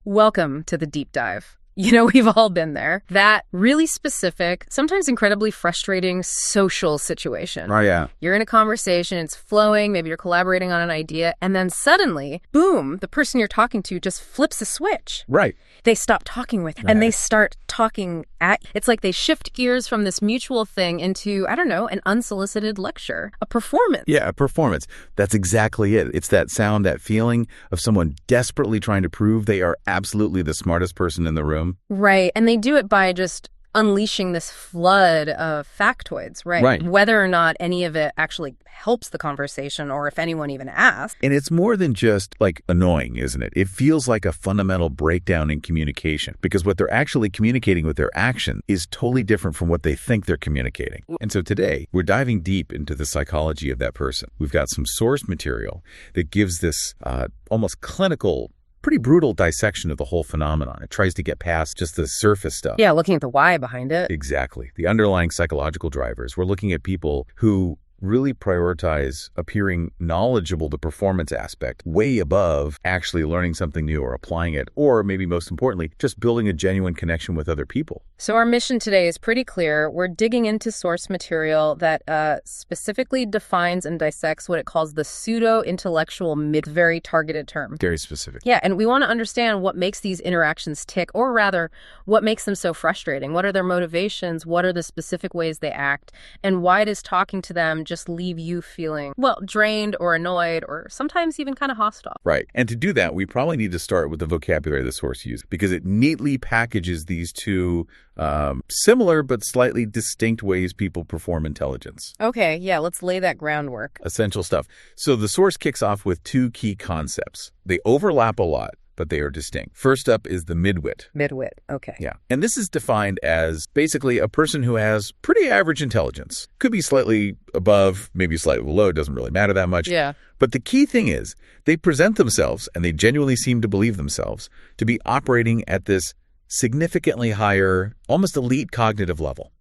Welcome to the deep dive. You know, we've all been there. That really specific, sometimes incredibly frustrating social situation. Oh, yeah. You're in a conversation, it's flowing, maybe you're collaborating on an idea, and then suddenly, boom, the person you're talking to just flips a switch. Right. They stop talking with you, and they start talking at you. It's like they shift gears from this mutual thing into, I don't know, an unsolicited lecture, a performance. Yeah, a performance. That's exactly it. It's that sound, that feeling of someone desperately trying to prove they are absolutely the smartest person in the room. Right. And they do it by just unleashing this flood of factoids, right? Right. Whether or not any of it actually helps the conversation or if anyone even asks. And it's more than just like annoying, isn't it? It feels like a fundamental breakdown in communication because what they're actually communicating with their action is totally different from what they think they're communicating. And so today we're diving deep into the psychology of that person. We've got some source material that gives this almost clinical, pretty brutal dissection of the whole phenomenon. It tries to get past just the surface stuff. Yeah, looking at the why behind it. Exactly. The underlying psychological drivers. We're looking at people who really prioritize appearing knowledgeable, the performance aspect, way above actually learning something new or applying it, or maybe most importantly, just building a genuine connection with other people. So our mission today is pretty clear. We're digging into source material that specifically defines and dissects what it calls the pseudo-intellectual midwits, very targeted term. Very specific. Yeah, and we want to understand what makes these interactions tick, or rather, what makes them so frustrating. What are their motivations? What are the specific ways they act? And why does talking to them just leave you feeling, well, drained or annoyed or sometimes even kind of hostile? Right. And to do that, we probably need to start with the vocabulary the source uses because it neatly packages these two similar but slightly distinct ways people perform intelligence. Okay, yeah, let's lay that groundwork. Essential stuff. So the source kicks off with two key concepts. They overlap a lot, but they are distinct. First up is the midwit. Midwit, okay. Yeah. And this is defined as basically a person who has pretty average intelligence. Could be slightly above, maybe slightly below. It doesn't really matter that much. Yeah. But the key thing is they present themselves, and they genuinely seem to believe themselves, to be operating at this significantly higher, almost elite cognitive level.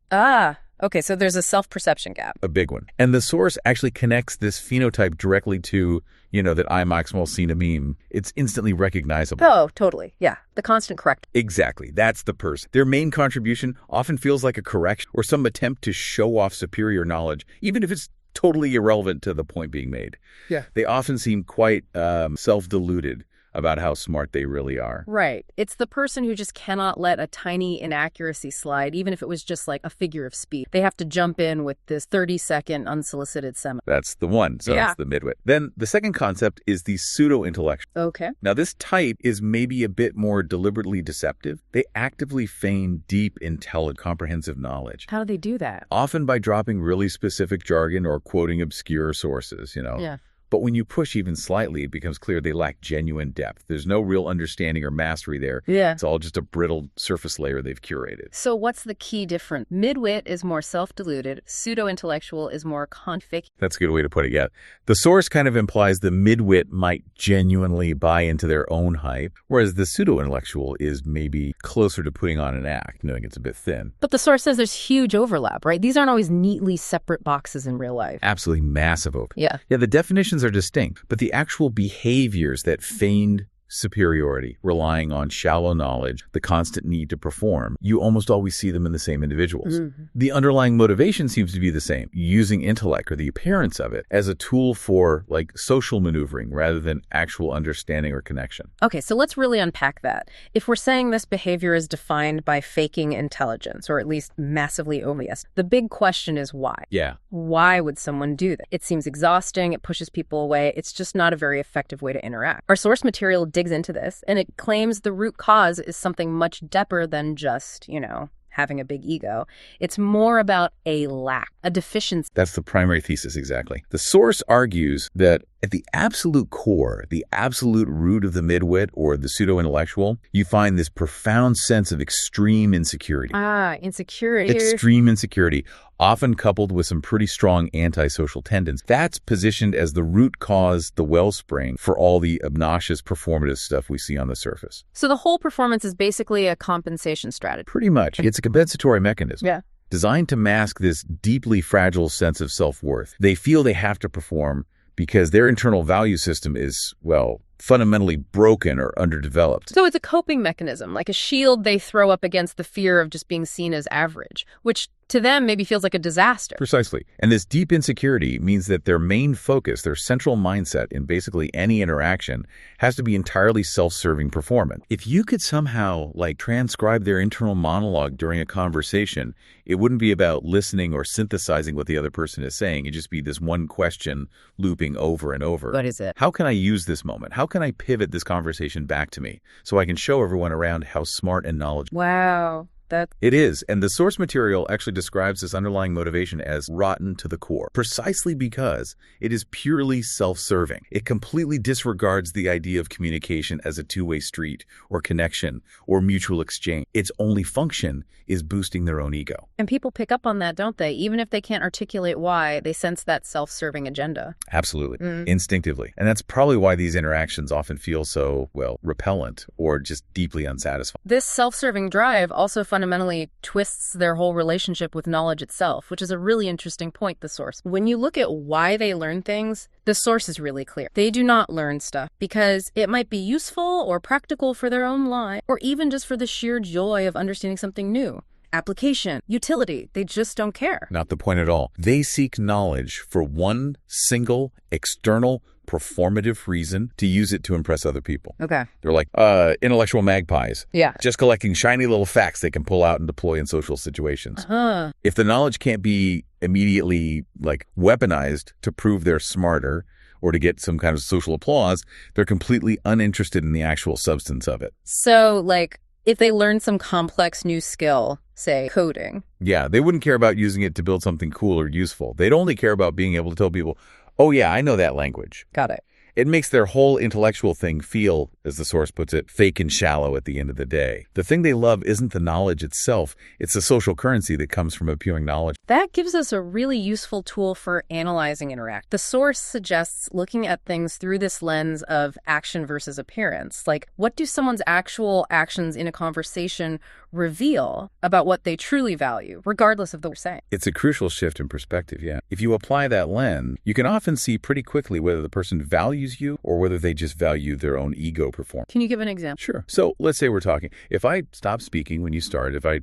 Okay, so there's a self-perception gap. A big one. And the source actually connects this phenotype directly to, that I maximal seen a meme. It's instantly recognizable. Oh, totally. Yeah, the constant correct. Exactly. That's the person. Their main contribution often feels like a correction or some attempt to show off superior knowledge, even if it's totally irrelevant to the point being made. Yeah. They often seem quite self-deluded about how smart they really are. Right. It's the person who just cannot let a tiny inaccuracy slide, even if it was just like a figure of speech. They have to jump in with this 30-second unsolicited seminar. That's the one. So that's the midwit. Then the second concept is the pseudo-intellectual. Okay. Now, this type is maybe a bit more deliberately deceptive. They actively feign deep, intelligent, comprehensive knowledge. How do they do that? Often by dropping really specific jargon or quoting obscure sources, Yeah. But when you push even slightly, it becomes clear they lack genuine depth. There's no real understanding or mastery there. Yeah. It's all just a brittle surface layer they've curated. So what's the key difference? Midwit is more self-deluded. Pseudo-intellectual is more config. That's a good way to put it, yeah. The source kind of implies the midwit might genuinely buy into their own hype, whereas the pseudo-intellectual is maybe closer to putting on an act, knowing it's a bit thin. But the source says there's huge overlap, right? These aren't always neatly separate boxes in real life. Absolutely massive overlap. Yeah. Yeah, the definitions are distinct, but the actual behaviors that feigned superiority, relying on shallow knowledge, the constant need to perform, you almost always see them in the same individuals. Mm-hmm. The underlying motivation seems to be the same, using intellect or the appearance of it as a tool for like social maneuvering rather than actual understanding or connection. Okay, so let's really unpack that. If we're saying this behavior is defined by faking intelligence, or at least massively obvious, the big question is why? Yeah. Why would someone do that? It seems exhausting, it pushes people away, it's just not a very effective way to interact. Our source material digs into this, and it claims the root cause is something much deeper than just, having a big ego. It's more about a lack, a deficiency. That's the primary thesis, exactly. The source argues that at the absolute core, the absolute root of the midwit or the pseudo-intellectual, you find this profound sense of extreme insecurity. Insecurity. Extreme insecurity, often coupled with some pretty strong antisocial tendencies. That's positioned as the root cause, the wellspring for all the obnoxious performative stuff we see on the surface. So the whole performance is basically a compensation strategy. Pretty much. It's a compensatory mechanism. Yeah. Designed to mask this deeply fragile sense of self-worth. They feel they have to perform because their internal value system is, well, fundamentally broken or underdeveloped. So it's a coping mechanism, like a shield they throw up against the fear of just being seen as average, which to them maybe feels like a disaster. Precisely. And this deep insecurity means that their main focus, their central mindset in basically any interaction has to be entirely self-serving performance. If you could somehow transcribe their internal monologue during a conversation, it wouldn't be about listening or synthesizing what the other person is saying. It'd just be this one question looping over and over. What is it? How can I use this moment? How can I pivot this conversation back to me so I can show everyone around how smart and knowledgeable? Wow. It is, and the source material actually describes this underlying motivation as rotten to the core, precisely because it is purely self-serving. It completely disregards the idea of communication as a two-way street or connection or mutual exchange. Its only function is boosting their own ego. And people pick up on that, don't they? Even if they can't articulate why, they sense that self-serving agenda. Absolutely. Instinctively. And that's probably why these interactions often feel so, repellent or just deeply unsatisfying. This self-serving drive also fundamentally twists their whole relationship with knowledge itself, which is a really interesting point, the source. When you look at why they learn things, the source is really clear. They do not learn stuff because it might be useful or practical for their own life, or even just for the sheer joy of understanding something new. Application, utility, they just don't care. Not the point at all. They seek knowledge for one single external performative reason to use it to impress other people. Okay. They're like intellectual magpies. Yeah. Just collecting shiny little facts they can pull out and deploy in social situations. If the knowledge can't be immediately weaponized to prove they're smarter or to get some kind of social applause, they're completely uninterested in the actual substance of it. So, if they learn some complex new skill, say coding. Yeah, they wouldn't care about using it to build something cool or useful. They'd only care about being able to tell people, oh yeah, I know that language. Got it. It makes their whole intellectual thing feel, as the source puts it, fake and shallow at the end of the day. The thing they love isn't the knowledge itself. It's the social currency that comes from appealing knowledge. That gives us a really useful tool for analyzing interact. The source suggests looking at things through this lens of action versus appearance. What do someone's actual actions in a conversation reveal about what they truly value, regardless of the saying? It's a crucial shift in perspective, yeah. If you apply that lens, you can often see pretty quickly whether the person values you or whether they just value their own ego performance. Can you give an example? Sure. So let's say we're talking. If I stop speaking when you start, if I,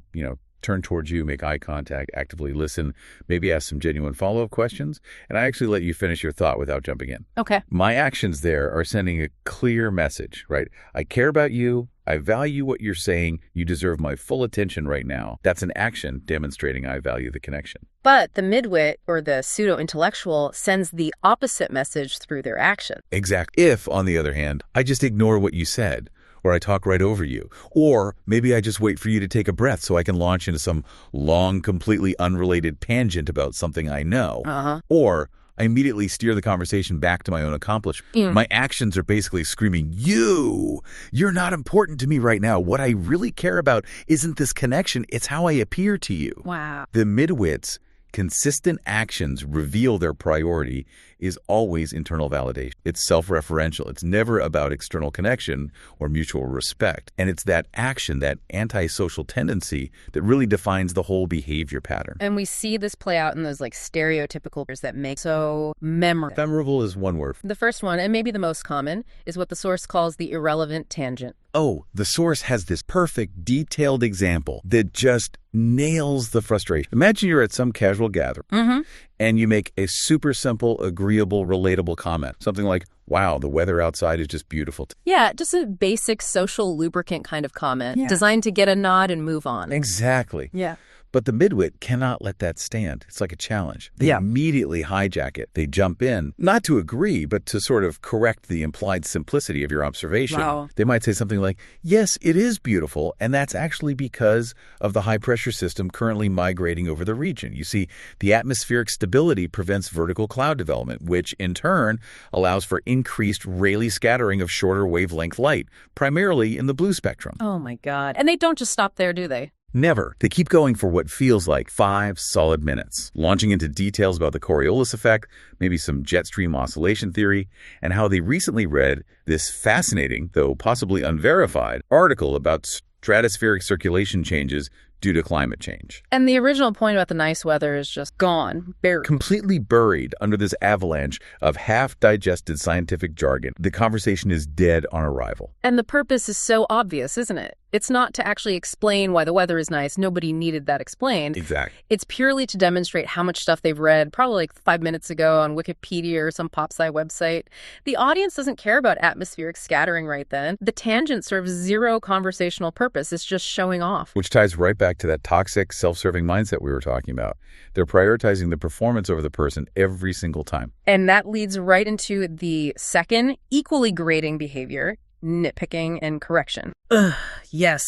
turn towards you, make eye contact, actively listen, maybe ask some genuine follow-up questions, and I actually let you finish your thought without jumping in. Okay. My actions there are sending a clear message, right? I care about you. I value what you're saying. You deserve my full attention right now. That's an action demonstrating I value the connection. But the midwit or the pseudo-intellectual sends the opposite message through their action. Exactly. If, on the other hand, I just ignore what you said, or I talk right over you, or maybe I just wait for you to take a breath so I can launch into some long, completely unrelated tangent about something I know, or I immediately steer the conversation back to my own accomplishment. My actions are basically screaming, you're not important to me right now. What I really care about isn't this connection. It's how I appear to you. Wow. The midwits' consistent actions reveal their priority is always internal validation. It's self-referential. It's never about external connection or mutual respect. And it's that action, that antisocial tendency that really defines the whole behavior pattern. And we see this play out in those stereotypical that make so memorable. Memorable is one word. The first one, and maybe the most common, is what the source calls the irrelevant tangent. Oh, the source has this perfect, detailed example that just nails the frustration. Imagine you're at some casual gathering and you make a super simple, agreeable, relatable comment. Something like, wow, the weather outside is just beautiful. Yeah, just a basic social lubricant kind of comment designed to get a nod and move on. Exactly. Yeah. But the midwit cannot let that stand. It's like a challenge. They immediately hijack it. They jump in, not to agree, but to sort of correct the implied simplicity of your observation. Wow. They might say something like, yes, it is beautiful, and that's actually because of the high-pressure system currently migrating over the region. You see, the atmospheric stability prevents vertical cloud development, which in turn allows for increased Rayleigh scattering of shorter wavelength light, primarily in the blue spectrum. Oh, my God. And they don't just stop there, do they? Never. They keep going for what feels like 5 solid minutes, launching into details about the Coriolis effect, maybe some jet stream oscillation theory, and how they recently read this fascinating, though possibly unverified, article about stratospheric circulation changes due to climate change. And the original point about the nice weather is just gone, buried. Completely buried under this avalanche of half-digested scientific jargon. The conversation is dead on arrival. And the purpose is so obvious, isn't it? It's not to actually explain why the weather is nice. Nobody needed that explained. Exactly. It's purely to demonstrate how much stuff they've read, probably like 5 minutes ago on Wikipedia or some pop sci website. The audience doesn't care about atmospheric scattering right then. The tangent serves zero conversational purpose. It's just showing off. Which ties right back to that toxic, self-serving mindset we were talking about. They're prioritizing the performance over the person every single time. And that leads right into the second, equally grating behavior, nitpicking and correction. Ugh, yes.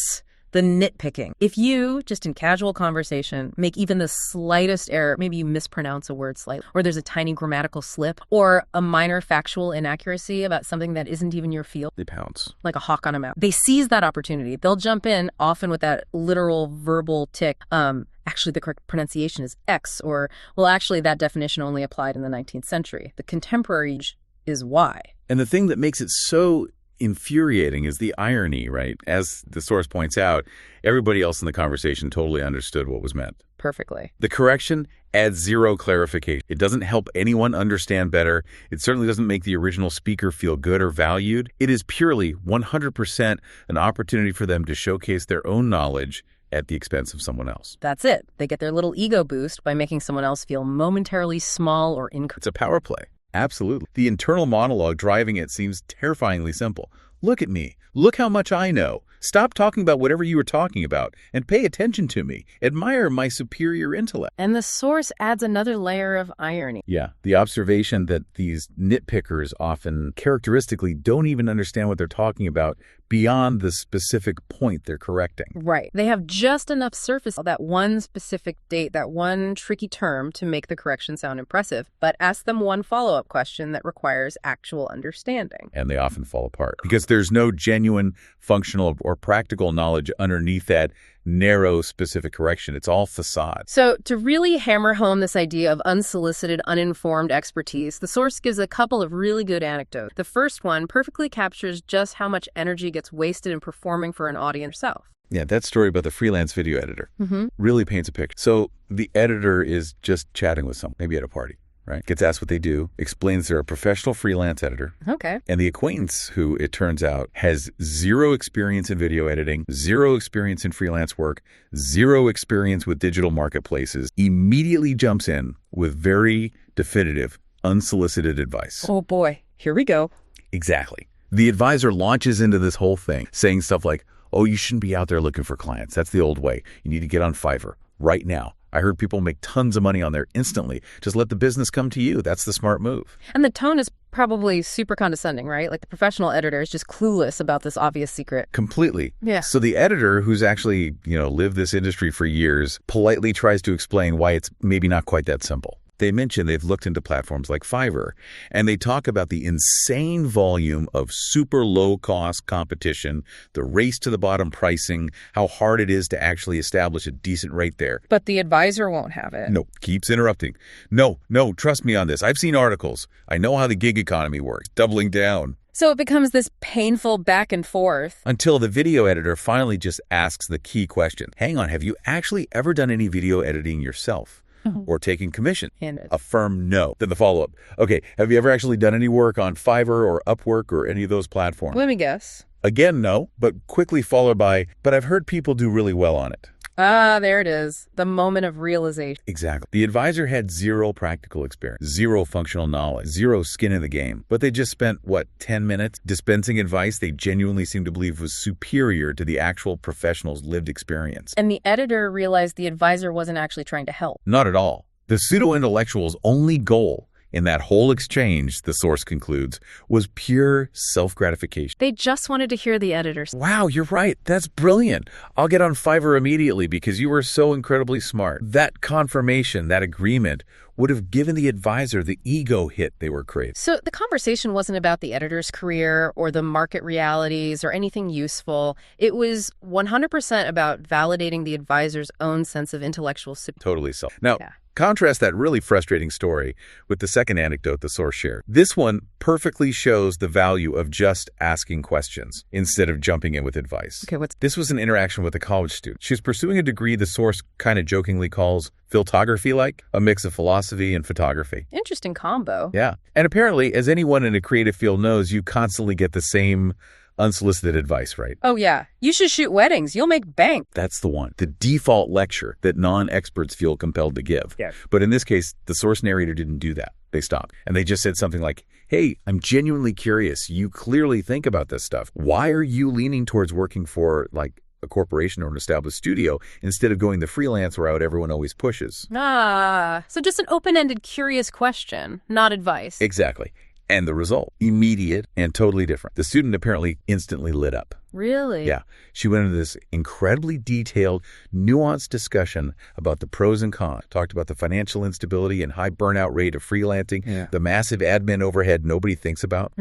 The nitpicking. If you, just in casual conversation, make even the slightest error, maybe you mispronounce a word slightly, or there's a tiny grammatical slip, or a minor factual inaccuracy about something that isn't even your field. They pounce. Like a hawk on a mouse. They seize that opportunity. They'll jump in, often with that literal verbal tick. Actually, the correct pronunciation is X, or, well, actually, that definition only applied in the 19th century. The contemporary is Y. And the thing that makes it so infuriating is the irony, right? As the source points out, everybody else in the conversation totally understood what was meant. Perfectly. The correction adds zero clarification. It doesn't help anyone understand better. It certainly doesn't make the original speaker feel good or valued. It is purely 100% an opportunity for them to showcase their own knowledge at the expense of someone else. That's it. They get their little ego boost by making someone else feel momentarily small or incorrect. It's a power play. Absolutely. The internal monologue driving it seems terrifyingly simple. Look at me. Look how much I know. Stop talking about whatever you were talking about and pay attention to me. Admire my superior intellect. And the source adds another layer of irony. Yeah, the observation that these nitpickers often characteristically don't even understand what they're talking about beyond the specific point they're correcting. Right. They have just enough surface, that one specific date, that one tricky term to make the correction sound impressive, but ask them one follow-up question that requires actual understanding. And they often fall apart because there's no genuine functional or practical knowledge underneath that narrow, specific correction. It's all facade. So to really hammer home this idea of unsolicited, uninformed expertise, the source gives a couple of really good anecdotes. The first one perfectly captures just how much energy gets wasted in performing for an audience yourself. Yeah, that story about the freelance video editor really paints a picture. So the editor is just chatting with someone, maybe at a party, right? Gets asked what they do, explains they're a professional freelance editor. Okay. And the acquaintance, who it turns out has zero experience in video editing, zero experience in freelance work, zero experience with digital marketplaces, immediately jumps in with very definitive, unsolicited advice. Oh boy, here we go. Exactly. The advisor launches into this whole thing, saying stuff like, oh, you shouldn't be out there looking for clients. That's the old way. You need to get on Fiverr right now. I heard people make tons of money on there instantly. Just let the business come to you. That's the smart move. And the tone is probably super condescending, right? Like the professional editor is just clueless about this obvious secret. Completely. Yeah. So the editor, who's actually, lived this industry for years, politely tries to explain why it's maybe not quite that simple. They mention they've looked into platforms like Fiverr, and they talk about the insane volume of super low-cost competition, the race to the bottom pricing, how hard it is to actually establish a decent rate there. But the advisor won't have it. No, keeps interrupting. No, trust me on this. I've seen articles. I know how the gig economy works. Doubling down. So it becomes this painful back and forth. Until the video editor finally just asks the key question. Hang on, have you actually ever done any video editing yourself? Or taking commission? Affirm no. Then the follow-up. Okay, have you ever actually done any work on Fiverr or Upwork or any of those platforms? Let me guess. Again, no, but quickly followed by, but I've heard people do really well on it. Ah, there it is. The moment of realization. Exactly. The advisor had zero practical experience, zero functional knowledge, zero skin in the game. But they just spent, 10 minutes dispensing advice they genuinely seemed to believe was superior to the actual professional's lived experience. And the editor realized the advisor wasn't actually trying to help. Not at all. The pseudo-intellectual's only goal in that whole exchange, the source concludes, was pure self-gratification. They just wanted to hear the editor say, wow, you're right. That's brilliant. I'll get on Fiverr immediately because you were so incredibly smart. That confirmation, that agreement, would have given the advisor the ego hit they were craving. So the conversation wasn't about the editor's career or the market realities or anything useful. It was 100% about validating the advisor's own sense of intellectual superiority. Totally so. Now, contrast that really frustrating story with the second anecdote the source shared. This one perfectly shows the value of just asking questions instead of jumping in with advice. Okay, This was an interaction with a college student. She was pursuing a degree the source kind of jokingly calls philtography-like, a mix of philosophy and photography. Interesting combo. Yeah. And apparently, as anyone in a creative field knows, you constantly get the same unsolicited advice, right? Oh, yeah. You should shoot weddings. You'll make bank. That's the one. The default lecture that non-experts feel compelled to give. Yeah. But in this case, the source narrator didn't do that. They stopped. And they just said something like, hey, I'm genuinely curious. You clearly think about this stuff. Why are you leaning towards working for, like, a corporation or an established studio instead of going the freelance route everyone always pushes? So just an open-ended, curious question, not advice. Exactly. And the result, immediate and totally different. The student apparently instantly lit up. Really? Yeah. She went into this incredibly detailed, nuanced discussion about the pros and cons. Talked about the financial instability and high burnout rate of freelancing, the massive admin overhead nobody thinks about,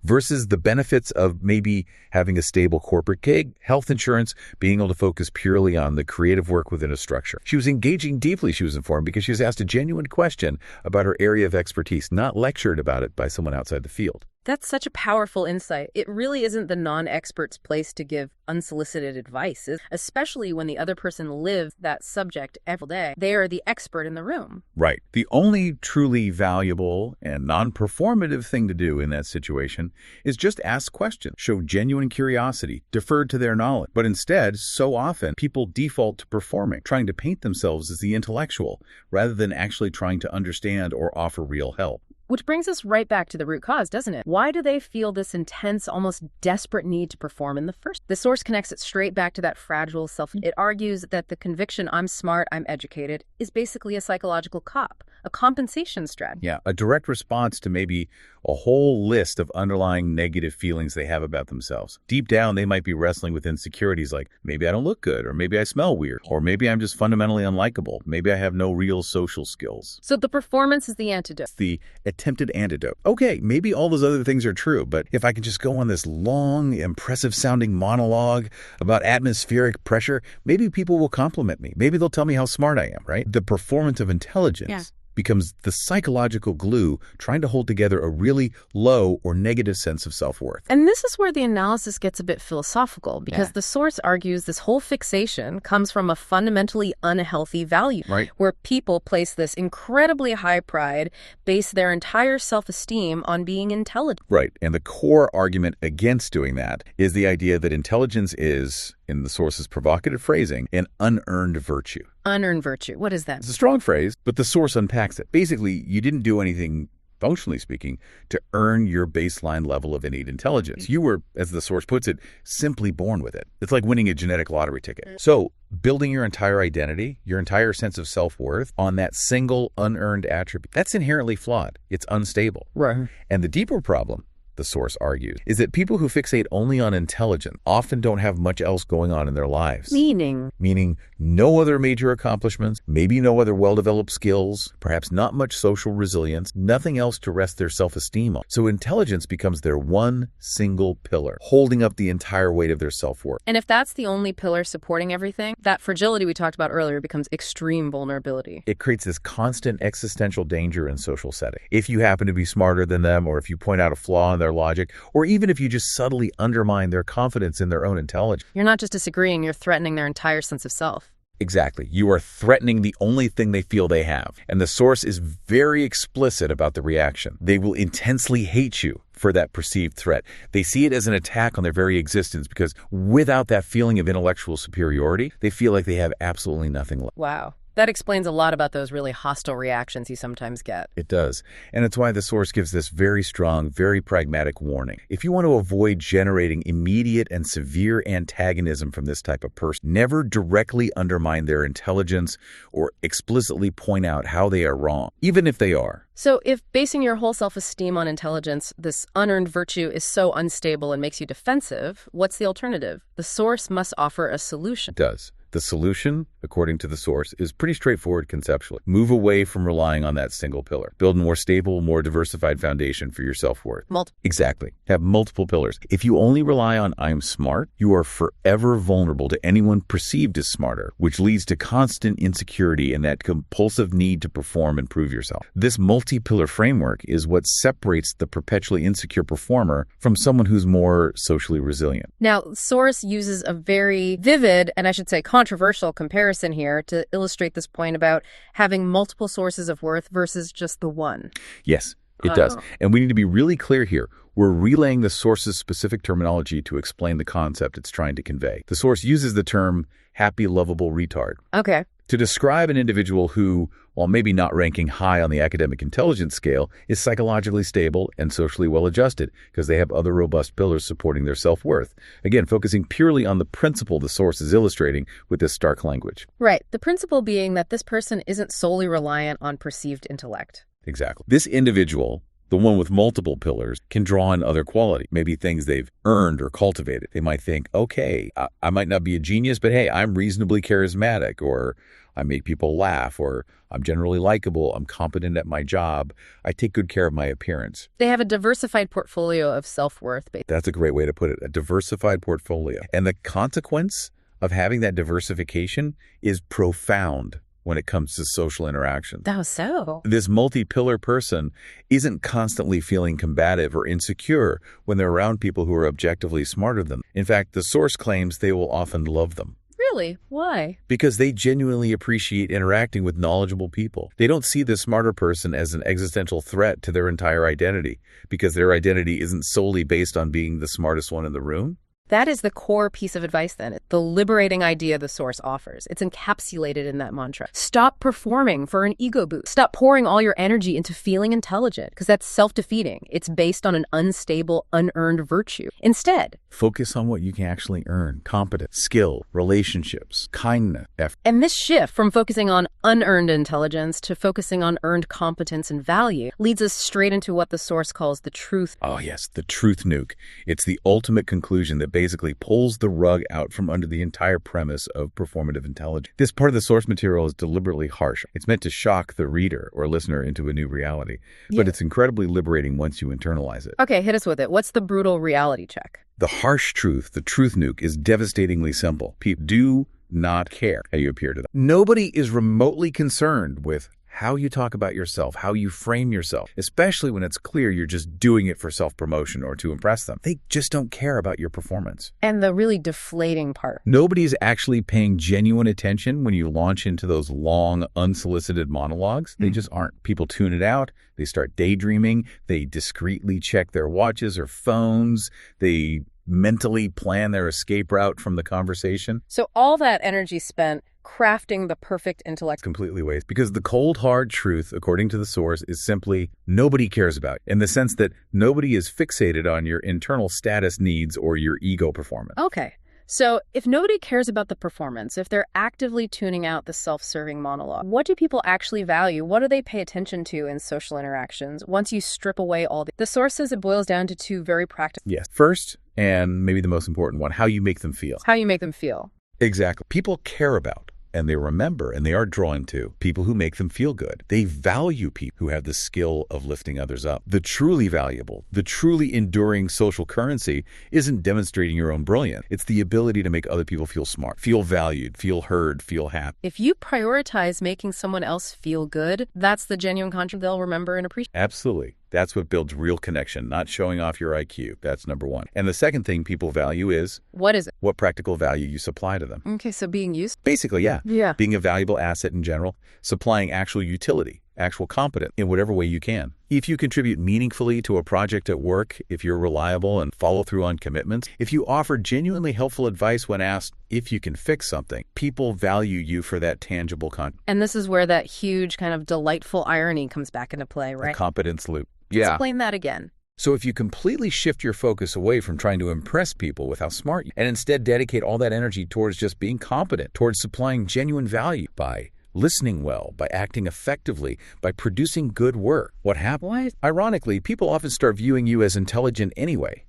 versus the benefits of maybe having a stable corporate gig, health insurance, being able to focus purely on the creative work within a structure. She was engaging deeply, she was informed, because she was asked a genuine question about her area of expertise, not lectured about it by someone outside the field. That's such a powerful insight. It really isn't the non-expert's place to give unsolicited advice, especially when the other person lives that subject every day. They are the expert in the room. Right. The only truly valuable and non-performative thing to do in that situation is just ask questions, show genuine curiosity, defer to their knowledge. But instead, so often, people default to performing, trying to paint themselves as the intellectual, rather than actually trying to understand or offer real help. Which brings us right back to the root cause, doesn't it? Why do they feel this intense, almost desperate need to perform in the first? The source connects it straight back to that fragile self. It argues that the conviction, I'm smart, I'm educated, is basically a psychological cop, a compensation strategy. Yeah, a direct response to maybe a whole list of underlying negative feelings they have about themselves. Deep down, they might be wrestling with insecurities like, maybe I don't look good, or maybe I smell weird, or maybe I'm just fundamentally unlikable. Maybe I have no real social skills. So the performance is the antidote. It's the attempted antidote. Okay, maybe all those other things are true, but if I can just go on this long, impressive-sounding monologue about atmospheric pressure, maybe people will compliment me. Maybe they'll tell me how smart I am, right? The performance of intelligence becomes the psychological glue trying to hold together a really low or negative sense of self-worth. And this is where the analysis gets a bit philosophical, because the source argues this whole fixation comes from a fundamentally unhealthy value, where people place this incredibly high pride, base their entire self-esteem on being intelligent. Right. And the core argument against doing that is the idea that intelligence is, in the source's provocative phrasing, an unearned virtue. Unearned virtue. What is that? It's a strong phrase, but the source unpacks it. Basically, you didn't do anything, functionally speaking, to earn your baseline level of innate intelligence. You were, as the source puts it, simply born with it. It's like winning a genetic lottery ticket. So, building your entire identity, your entire sense of self-worth on that single unearned attribute, that's inherently flawed. It's unstable. Right. And the deeper problem, the source argues, is that people who fixate only on intelligence often don't have much else going on in their lives. Meaning no other major accomplishments, maybe no other well-developed skills, perhaps not much social resilience, nothing else to rest their self-esteem on. So intelligence becomes their one single pillar, holding up the entire weight of their self-worth. And if that's the only pillar supporting everything, that fragility we talked about earlier becomes extreme vulnerability. It creates this constant existential danger in social setting. If you happen to be smarter than them, or if you point out a flaw in their logic, or even if you just subtly undermine their confidence in their own intelligence. You're not just disagreeing, you're threatening their entire sense of self. Exactly. You are threatening the only thing they feel they have. And the source is very explicit about the reaction. They will intensely hate you for that perceived threat. They see it as an attack on their very existence, because without that feeling of intellectual superiority, they feel like they have absolutely nothing left. Wow. That explains a lot about those really hostile reactions you sometimes get. It does. And it's why the source gives this very strong, very pragmatic warning. If you want to avoid generating immediate and severe antagonism from this type of person, never directly undermine their intelligence or explicitly point out how they are wrong, even if they are. So if basing your whole self-esteem on intelligence, this unearned virtue, is so unstable and makes you defensive, what's the alternative? The source must offer a solution. It does. The solution, according to the source, is pretty straightforward conceptually. Move away from relying on that single pillar. Build a more stable, more diversified foundation for your self-worth. Exactly. Have multiple pillars. If you only rely on I'm smart, you are forever vulnerable to anyone perceived as smarter, which leads to constant insecurity and that compulsive need to perform and prove yourself. This multi-pillar framework is what separates the perpetually insecure performer from someone who's more socially resilient. Now, source uses a very vivid, and I should say controversial comparison here to illustrate this point about having multiple sources of worth versus just the one. Yes, it does. And we need to be really clear here. We're relaying the source's specific terminology to explain the concept it's trying to convey. The source uses the term happy, lovable retard. Okay. To describe an individual who, while maybe not ranking high on the academic intelligence scale, is psychologically stable and socially well-adjusted because they have other robust pillars supporting their self-worth. Again, focusing purely on the principle the source is illustrating with this stark language. Right. The principle being that this person isn't solely reliant on perceived intellect. Exactly. This individual, the one with multiple pillars, can draw on other quality, maybe things they've earned or cultivated. They might think, okay, I might not be a genius, but hey, I'm reasonably charismatic, or I make people laugh, or I'm generally likable, I'm competent at my job, I take good care of my appearance. They have a diversified portfolio of self-worth. That's a great way to put it, a diversified portfolio. And the consequence of having that diversification is profound when it comes to social interaction. How so? This multi-pillar person isn't constantly feeling combative or insecure when they're around people who are objectively smarter than them. In fact, the source claims they will often love them. Really? Why? Because they genuinely appreciate interacting with knowledgeable people. They don't see the smarter person as an existential threat to their entire identity because their identity isn't solely based on being the smartest one in the room. That is the core piece of advice then, the liberating idea the source offers. It's encapsulated in that mantra. Stop performing for an ego boost. Stop pouring all your energy into feeling intelligent, because that's self-defeating. It's based on an unstable, unearned virtue. Instead, focus on what you can actually earn: competence, skill, relationships, kindness, effort. And this shift from focusing on unearned intelligence to focusing on earned competence and value leads us straight into what the source calls the truth. Oh yes, the truth nuke. It's the ultimate conclusion that basically pulls the rug out from under the entire premise of performative intelligence. This part of the source material is deliberately harsh. It's meant to shock the reader or listener into a new reality, but it's incredibly liberating once you internalize it. Okay, hit us with it. What's the brutal reality check? The harsh truth, the truth nuke, is devastatingly simple. People do not care how you appear to them. Nobody is remotely concerned with how you talk about yourself, how you frame yourself, especially when it's clear you're just doing it for self-promotion or to impress them. They just don't care about your performance. And the really deflating part. Nobody's actually paying genuine attention when you launch into those long, unsolicited monologues. They just aren't. People tune it out. They start daydreaming. They discreetly check their watches or phones. They mentally plan their escape route from the conversation. So all that energy spent crafting the perfect intellect. Completely waste. Because the cold, hard truth, according to the source, is simply nobody cares about you, in the sense that nobody is fixated on your internal status needs or your ego performance. Okay. So if nobody cares about the performance, if they're actively tuning out the self-serving monologue, what do people actually value? What do they pay attention to in social interactions once you strip away all the source says it boils down to two very practical. Yes. First, and maybe the most important one, how you make them feel. How you make them feel. Exactly. People care about, and they remember, and they are drawn to people who make them feel good. They value people who have the skill of lifting others up. The truly valuable, the truly enduring social currency isn't demonstrating your own brilliance. It's the ability to make other people feel smart, feel valued, feel heard, feel happy. If you prioritize making someone else feel good, that's the genuine content they'll remember and appreciate. Absolutely. That's what builds real connection, not showing off your IQ. That's number one. And the second thing people value is... What is it? What practical value you supply to them. Okay, so being used? Basically, yeah. Yeah. Being a valuable asset in general, supplying actual utility, actual competence in whatever way you can. If you contribute meaningfully to a project at work, if you're reliable and follow through on commitments, if you offer genuinely helpful advice when asked if you can fix something, people value you for that tangible content. And this is where that huge kind of delightful irony comes back into play, right? A competence loop. Yeah. Explain that again. So if you completely shift your focus away from trying to impress people with how smart you are, and instead dedicate all that energy towards just being competent, towards supplying genuine value by listening well, by acting effectively, by producing good work. What happens? Ironically, people often start viewing you as intelligent anyway.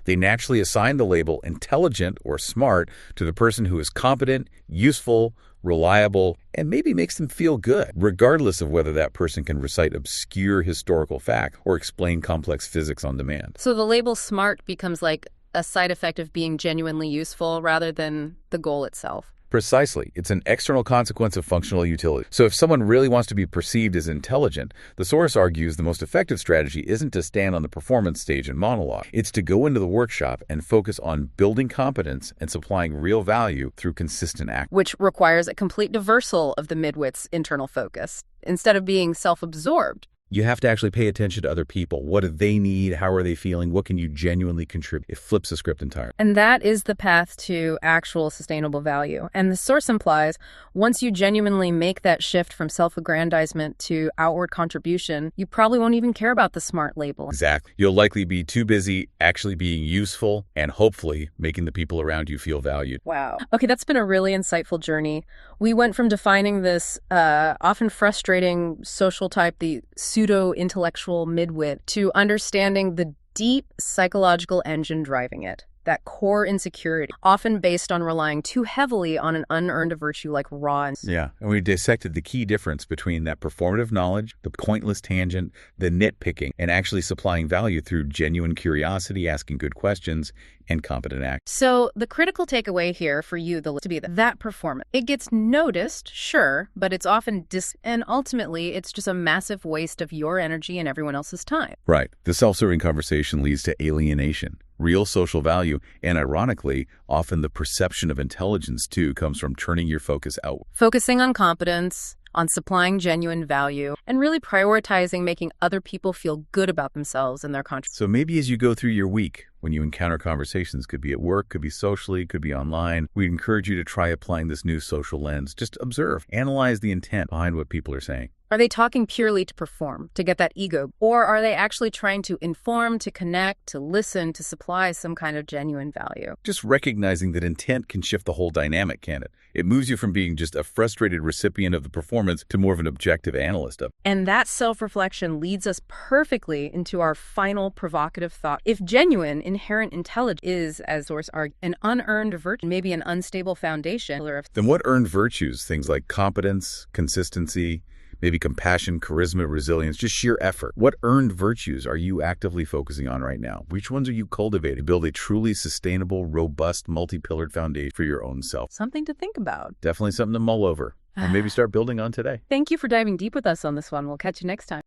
They naturally assign the label intelligent or smart to the person who is competent, useful, reliable, and maybe makes them feel good, regardless of whether that person can recite obscure historical fact or explain complex physics on demand. So the label smart becomes like a side effect of being genuinely useful rather than the goal itself. Precisely. It's an external consequence of functional utility. So if someone really wants to be perceived as intelligent, the source argues the most effective strategy isn't to stand on the performance stage and monologue. It's to go into the workshop and focus on building competence and supplying real value through consistent act. Which requires a complete reversal of the midwit's internal focus. Instead of being self-absorbed, You have to actually pay attention to other people. What do they need? How are they feeling? What can you genuinely contribute? It flips the script entirely. And that is the path to actual sustainable value. And the source implies once you genuinely make that shift from self-aggrandizement to outward contribution, you probably won't even care about the smart label. Exactly. You'll likely be too busy actually being useful and hopefully making the people around you feel valued. Wow. Okay, that's been a really insightful journey. We went from defining this often frustrating social type, the pseudo-intellectual midwit, to understanding the deep psychological engine driving it. That core insecurity, often based on relying too heavily on an unearned virtue like raw. Yeah, and we dissected the key difference between that performative knowledge, the pointless tangent, the nitpicking, and actually supplying value through genuine curiosity, asking good questions, and competent act. So the critical takeaway here for you, to be that performance. It gets noticed, sure, but it's often and ultimately it's just a massive waste of your energy and everyone else's time. Right. The self-serving conversation leads to alienation. Real social value, and ironically, often the perception of intelligence, too, comes from turning your focus out. Focusing on competence, on supplying genuine value, and really prioritizing making other people feel good about themselves and their contribution. So maybe as you go through your week, when you encounter conversations, could be at work, could be socially, could be online, we'd encourage you to try applying this new social lens. Just observe, analyze the intent behind what people are saying. Are they talking purely to perform, to get that ego? Or are they actually trying to inform, to connect, to listen, to supply some kind of genuine value? Just recognizing that intent can shift the whole dynamic, can it? It moves you from being just a frustrated recipient of the performance to more of an objective analyst of it. And that self-reflection leads us perfectly into our final provocative thought. If genuine, inherent intelligence is, as source argues, an unearned virtue, maybe an unstable foundation, then what earned virtues, things like competence, consistency, maybe compassion, charisma, resilience, just sheer effort. What earned virtues are you actively focusing on right now? Which ones are you cultivating to build a truly sustainable, robust, multi-pillared foundation for your own self? Something to think about. Definitely something to mull over and maybe start building on today. Thank you for diving deep with us on this one. We'll catch you next time.